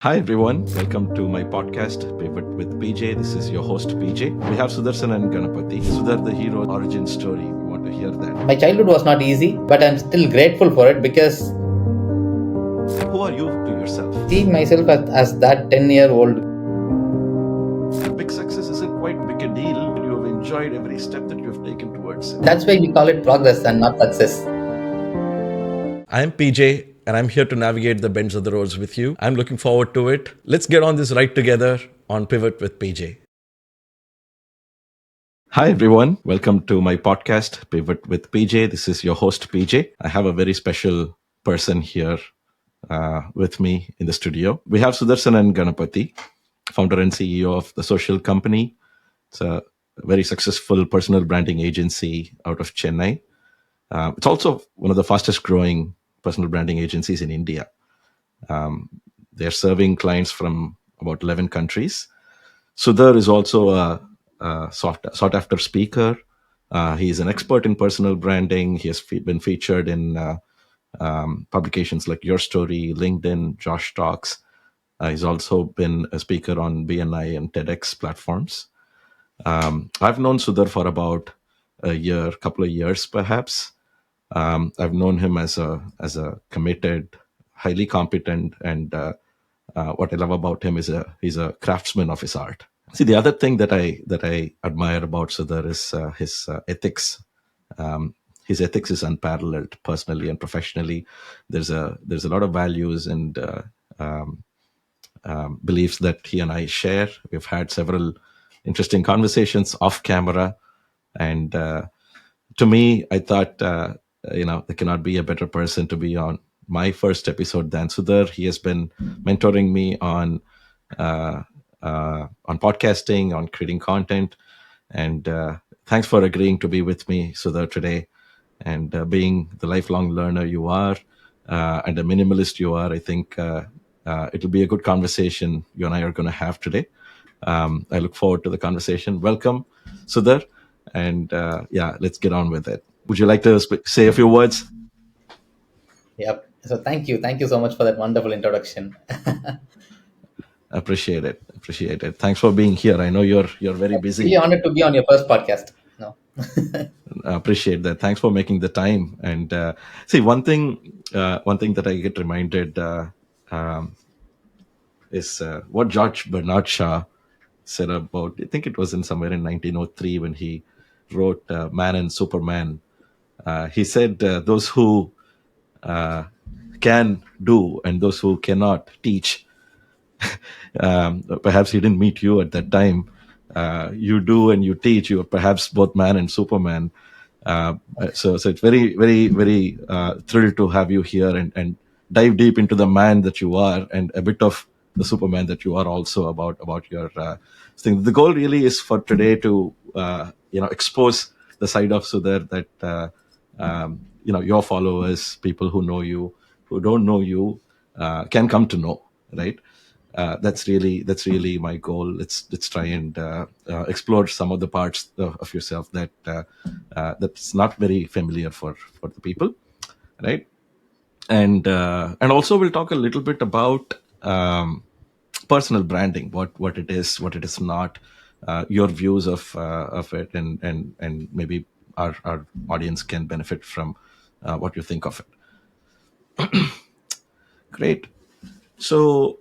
Hi everyone, welcome to my podcast Pivot with PJ. This is your host PJ. We have Sudharsanan Ganapathy, Sudhar the hero origin story. We want to hear that. My childhood was not easy, but I'm still grateful for it because Who are you to yourself? seeing myself as that 10-year-old, Big success isn't quite big a deal when you have enjoyed every step that you have taken towards it. that's why we call it progress and not success. I'm PJ and I'm here to navigate the bends of the roads with you. I'm looking forward to it. Let's get on this ride together on Pivot with PJ. Hi everyone, welcome to my podcast Pivot with PJ. This is your host PJ. I have a very special person here with me in the studio. We have Sudharsanan Ganapathy, founder and CEO of the Social Company. It's a very successful personal branding agency out of Chennai. It's also one of the fastest growing personal branding agencies in India. They're serving clients from about 11 countries. Sudhar is also a sought after speaker. He is an expert in personal branding. He has been featured in publications like Your Story, LinkedIn, Josh Talks. He's also been a speaker on BNI and TEDx platforms. I've known Sudhar for about a year, couple of years perhaps. I've known him as a committed, highly competent, and what I love about him is he's a craftsman of his art. See, the other thing that I admire about Sudhar is his ethics. His ethics is unparalleled, personally and professionally. There's a lot of values and beliefs that he and I share. We've had several interesting conversations off camera, and to me, I thought there cannot be a better person to be on my first episode than Sudhar. He has been mentoring me on podcasting, on creating content, and thanks for agreeing to be with me, Sudhar, today. And being the lifelong learner you are, and a minimalist you are, I think it'll be a good conversation you and I are going to have today. I look forward to the conversation. Welcome, Sudhar, and yeah, let's get on with it. Would you like to say a few words? Yep. So thank you so much for that wonderful introduction. Appreciate it. Appreciate it. Thanks for being here. I know you're very Really busy. honored to be on your first podcast. No, Appreciate that. Thanks for making the time. And see, one thing that I get reminded um, is what George Bernard Shaw said about. I think it was in somewhere in 1903 when he wrote Man and Superman. He said those who can do and those who cannot teach. Perhaps he didn't meet you at that time. You do and you teach. You are perhaps both man and Superman. So it's very thrilled to have you here and dive deep into the man that you are and a bit of the Superman that you are also about your thing. The goal really is for today to expose the side of Sudhar that your followers, people who know you, who don't know you, can come to know, right? That's really my goal. Let's try and explore some of the parts of yourself that's not very familiar for the people, right? And also we'll talk a little bit about personal branding, what it is not, your views of it, and maybe our audience can benefit from what you think of it. Great. So,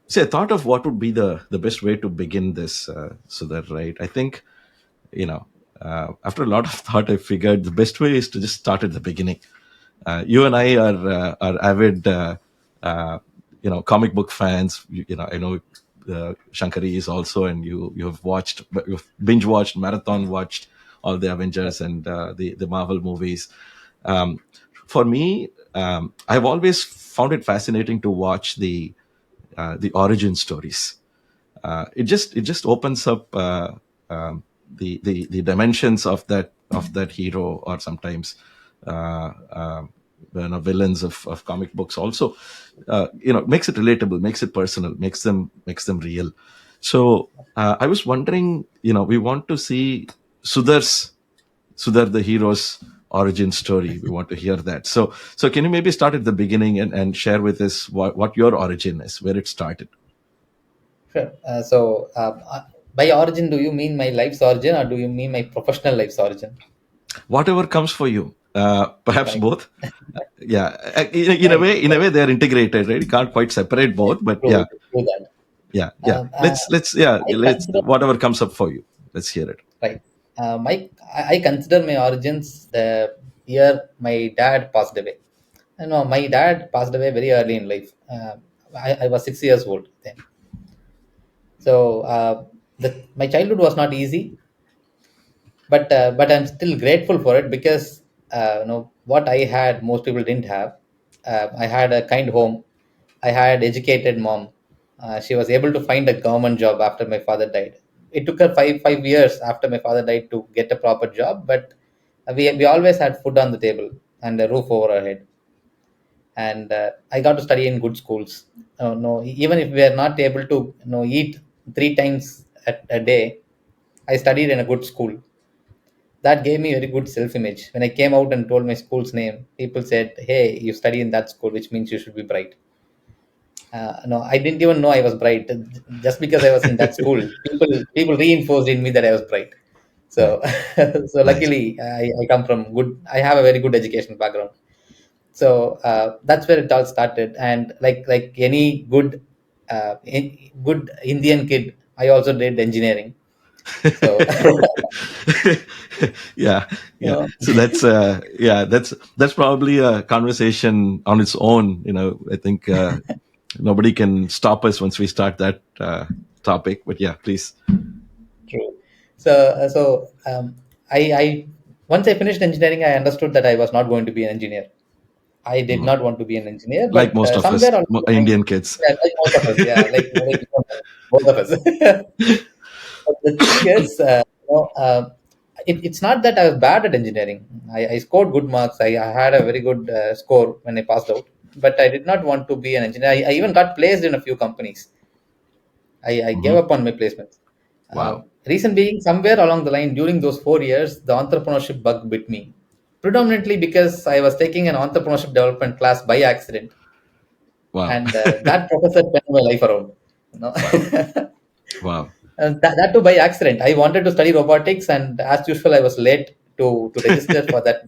see, I thought of what would be the best way to begin this, so that, right? I think, after a lot of thought, I figured the best way is to just start at the beginning. You and I are avid, comic book fans. I know Shankari is also, and you've binge watched, marathon watched all the Avengers and the Marvel movies. Um, for me, I've always found it fascinating to watch the origin stories. It just opens up the dimensions of that hero, or sometimes uh, uh, villains of comic books. Also, makes it relatable, makes it personal, makes them real. So I was wondering, we want to see Sudhar's Sudhar the hero's origin story. We want to hear that. So can you maybe start at the beginning and share with us what your origin is, where it started? Sure. By origin, do you mean my life's origin, or do you mean my professional life's origin? Whatever comes for you. Perhaps Right. both. Yeah, in a Right. way, they're integrated, right? You can't quite separate both, but True. yeah, True that. yeah. I Let's consider whatever comes up for you. Let's hear it. right. I consider my origins the year my dad passed away. No, my dad passed away very early in life. I was 6 years old then. So my childhood was not easy, but I'm still grateful for it because what I had most people didn't have. I had a kind home. I had educated mom. She was able to find a government job after my father died. It took her five years after my father died to get a proper job, but we always had food on the table and a roof over our head. And I got to study in good schools. No, even if we are not able to eat three times a day, I studied in a good school. That gave me very good self-image. When I came out and told my school's name, people said, "Hey, you study in that school, which means you should be bright." No, I didn't even know I was bright. Just because I was in that school, people reinforced in me that I was bright. Right. So, so Nice. luckily, I come from good. I have a very good education background. So that's where it all started. And like any good Indian kid, I also did engineering. So, Yeah, you yeah. know, So that's probably a conversation on its own. I think nobody can stop us once we start that topic. But yeah, please. true. So I once I finished engineering, I understood that I was not going to be an engineer. I did Mm. not want to be an engineer, Like but most of us, somewhere along the line, Indian kids. yeah, like most of us, yeah, like both of us. But the thing is, it's not that I was bad at engineering. I scored good marks. I had a very good score when I passed out, but I did not want to be an engineer. I even got placed in a few companies. I gave Hmm. up on my placements. Wow, Reason being, somewhere along the line during those 4 years, the entrepreneurship bug bit me. Predominantly because I was taking an entrepreneurship development class by accident, wow, and that professor turned my life around. You know, wow, wow. and that too by accident. I wanted to study robotics, and as usual, I was late to register for that.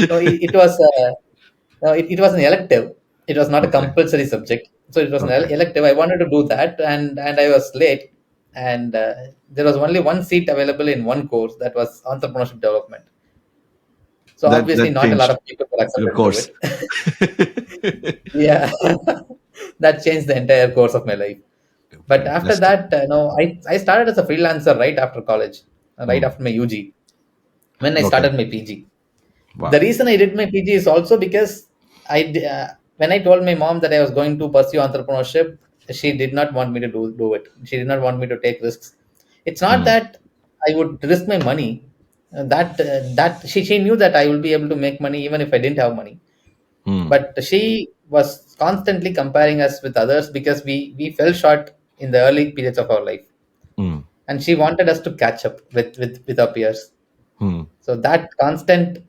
No, it was no, it was an elective. It was not a Okay, compulsory subject, so it was an okay. elective. I wanted to do that, and I was late, and there was only one seat available in one course that was entrepreneurship development. So obviously, That not a lot changed of people were your accepted into course. it. Yeah, that changed the entire course of my life. But after Fantastic. that, I started as a freelancer right after college, right Mm. after my UG, when I Okay. started my PG. The Wow. reason I did my PG is also because when I told my mom that I was going to pursue entrepreneurship, she did not want me to do it. She did not want me to take risks. It's not Mm. that I would risk my money. That she knew that I will be able to make money even if I didn't have money. Mm. But she was constantly comparing us with others because we fell short in the early periods of our life, Mm. and she wanted us to catch up with our peers. Mm. So that constant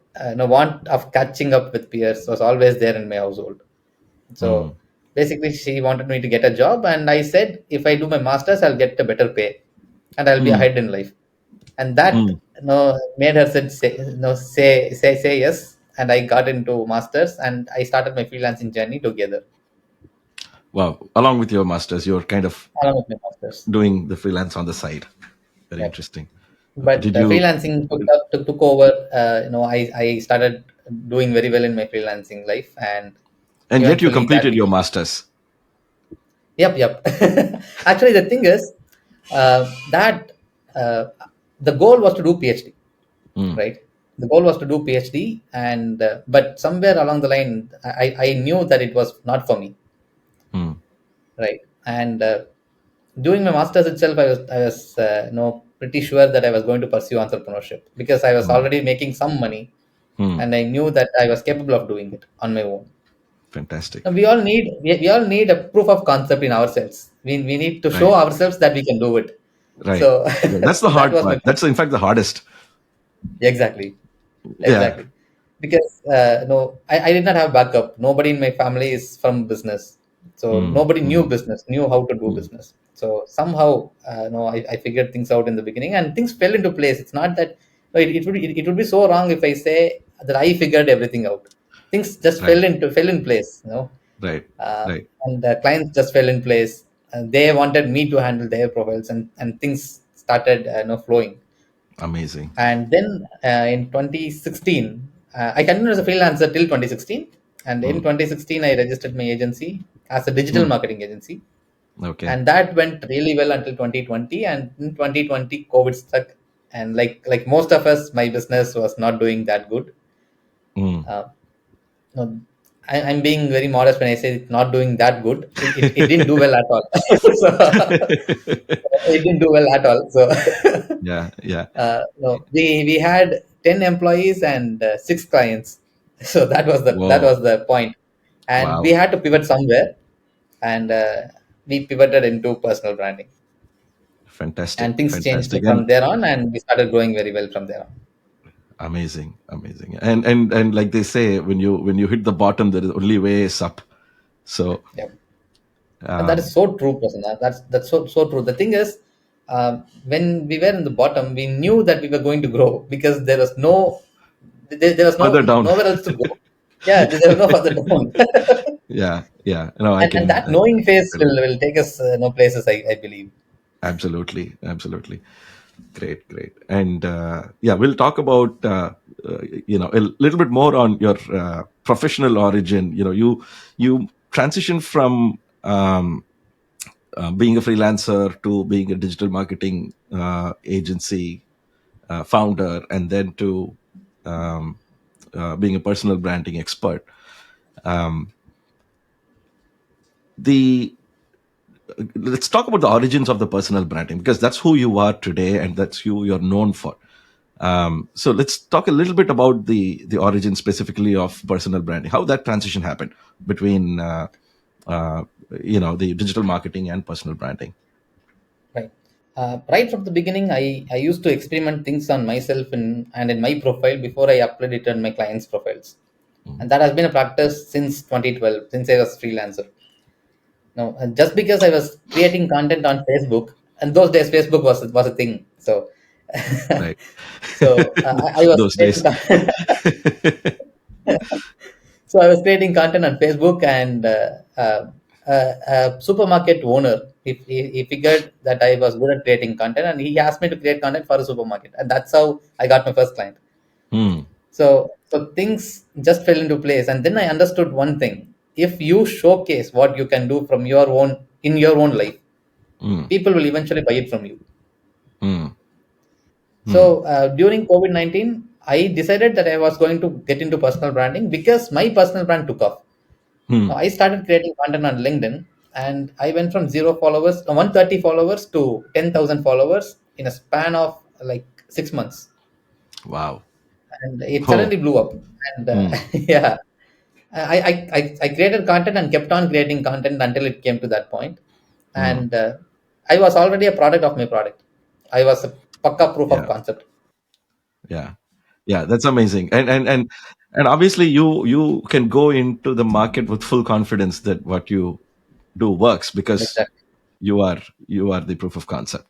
want of catching up with peers was always there in my household. Mm. So basically, she wanted me to get a job, and I said, if I do my masters, I'll get a better pay, and I'll be Mm. ahead in life. And that Mm. made her say yes. And I got into masters, and I started my freelancing journey together Wow. Along with your masters, you're kind of along with my masters. doing the freelance on the side. Very Yep. interesting. But Did you? freelancing took over. I started doing very well in my freelancing life, and And yet you eventually that completed your became. masters. Yep. Actually, the thing is that uh, the goal was to do PhD, Mm. right? The goal was to do PhD, and but somewhere along the line, I knew that it was not for me, Mm. right? And doing my masters itself, I was pretty sure that I was going to pursue entrepreneurship because I was Mm. already making some money, Mm. and I knew that I was capable of doing it on my own. Fantastic. Now, we all need a proof of concept in ourselves. We need to show Right. ourselves that we can do it. Right. So Yeah, that's the so that hard was my part. That's in fact the hardest. exactly. Yeah. Exactly. Because no, I did not have backup. Nobody in my family is from business. So Mm, nobody knew mm, business, knew how to do mm. business. So somehow, no, I figured things out in the beginning and things fell into place. It's not that no, it would be so wrong if I say that I figured everything out. Things just Right. fell in place, Right. Right. and the clients just fell in place. And they wanted me to handle their profiles, and things started, flowing. Amazing. And then in 2016, I continued as a freelancer till 2016. And in Mm, 2016, I registered my agency as a digital mm. marketing agency. Okay. And that went really well until 2020. And in 2020, COVID struck. And like most of us, my business was not doing that good. Mm. Uh, no, I'm being very modest when I say it's not doing that good. It didn't do well at all. So, it didn't do well at all. So Yeah. Yeah. no, we had 10 employees and six clients. So that Whoa. was the point, and we Wow. had to pivot somewhere, and we pivoted into personal branding, Fantastic. and things changed Fantastic. And from there on, and we started growing very well from there on. amazing. Amazing. And like they say, when you hit the bottom, there is only way is up. So Yeah, and that is um, so true, Prasanna. That's so true. The thing is, when we were in the bottom, we knew that we were going to grow because there was further down. nowhere else to go. Yeah, there was no further down. Yeah. Yeah. No, I And can. that knowing phase Relate. will take us no places, I believe. Absolutely. Absolutely. Great. Great. And yeah, we'll talk about a little bit more on your professional origin. You transitioned from being a freelancer to being a digital marketing agency founder, and then to um, being a personal branding expert. Um, the Let's talk about the origins of the personal branding, because that's who you are today and that's who you're known for. So let's talk a little bit about the origin specifically of personal branding, how that transition happened between uh, the digital marketing and personal branding. Right. Right from the beginning, I used to experiment things on myself and in my profile before I upload it on my clients' profiles. Mm. And that has been a practice since 2012, since I was freelancer. No, and just because I was creating content on Facebook, and those days Facebook was a thing. So, Right. so I was Those creating days. content. So I was creating content on Facebook, and a supermarket owner he figured that I was good at creating content, and he asked me to create content for a supermarket, and that's how I got my first client. Hmm. So things just fell into place, and then I understood one thing: if you showcase what you can do from your own in your own life, Hmm. people will eventually buy it from you. Hmm. Hmm. So during COVID-19, I decided that I was going to get into personal branding because my personal brand took off. Hmm. Now, I started creating content on LinkedIn, and I went from zero followers, 130 followers, to 10,000 followers in a span of like 6 months. Wow. And it Oh. suddenly blew up. And Hmm. yeah, I created content and kept on creating content until it came to that point. Hmm. And I was already a product of my product. I was a pakka proof of Yeah. concept. Yeah. Yeah. That's amazing. And obviously you can go into the market with full confidence that what you do works, because Exactly. you are you are the proof of concept.